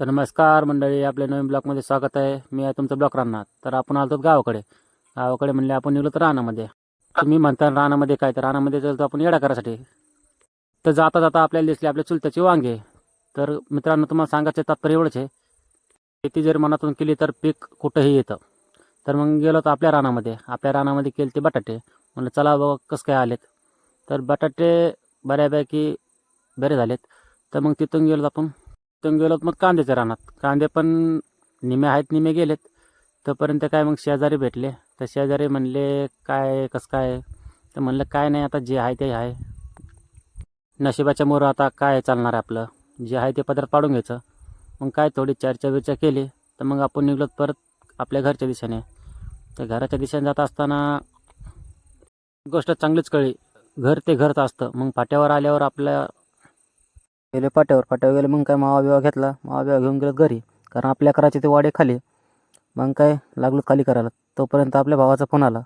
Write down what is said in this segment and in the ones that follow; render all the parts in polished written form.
तर नमस्कार मंडळी, आपल्या नवीन ब्लॉगमध्ये स्वागत आहे. मी आहे तुमचं ब्लॉग राहणार. तर आपण आलो गावाकडे म्हणले आपण निघलो तर रानामध्ये. तुम्ही म्हणता रानामध्ये काय, तर रानामध्ये जातो आपण येडा करायसाठी. तर जाता जाता आपल्याला दिसले आपल्या चुलत्याची वांगे. तर मित्रांनो, तुम्हाला सांगायचं तात्पर्य एवढंच आहे, शेती जर मनातून केली तर पीक कुठंही येतं. तर मग गेलो तर आपल्या रानामध्ये केले ते बटाटे. म्हणलं चला बघा कसं काय आलेत. तर बटाटे बऱ्यापैकी बरे झालेत. तर मग तिथून गेलो मग कांद्याच्या रानात. कांदे पण निमे आहेत, निमे गेलेत. तोपर्यंत काय मग शेजारी भेटले. तर शेजारी म्हणले काय कसं काय. तर म्हणलं काय नाही, आता जे आहे ते आहे. नशिबाच्या मोर आता काय चालणार आहे आपलं. जे आहे ते पदरात पाडून घ्यायचं. मग काय थोडी चर्चा केली. तर मग आपण निघलो परत आपल्या घरच्या दिशेने. तर घराच्या दिशेने जात असताना गोष्ट चांगलीच कळली. घर ते घरच असतं. मग फाट्यावर आल्यावर गेले फाट्यावर गेले. मग काय मावा बिवा घेतला. मावा बिवा घेऊन गेलो घरी, कारण आपल्या करायचे ते वाडे खाली. मग काय लागलो खाली करायला. तोपर्यंत आपल्या भावाचा फोन आला.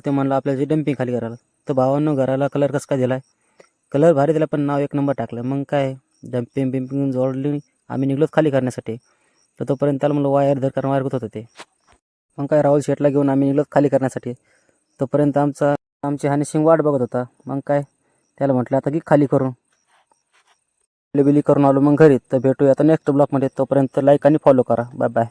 ते म्हणलं आपल्याची डम्पिंग खाली करायला. तर भावानं घराला कलर कसं काय दिला आहे. कलर भारी दिला, पण नाव एक नंबर टाकलं. मग काय बिम्पिंग जोडली. आम्ही निघलोच खाली करण्यासाठी. तर तोपर्यंत त्याला म्हणलं वायर धर, कारण वायर होतं ते. मग काय राहुल शेटला घेऊन आम्ही निघलोच खाली करण्यासाठी. तोपर्यंत आमची हानीसिंग वाट बघत होता. मग काय त्याला म्हटलं आता की खाली करून बिली करून आलो मग घरी. तर भेटूया आता नेक्स्ट ब्लॉगमध्ये. तोपर्यंत लाईक आणि फॉलो करा. Bye bye.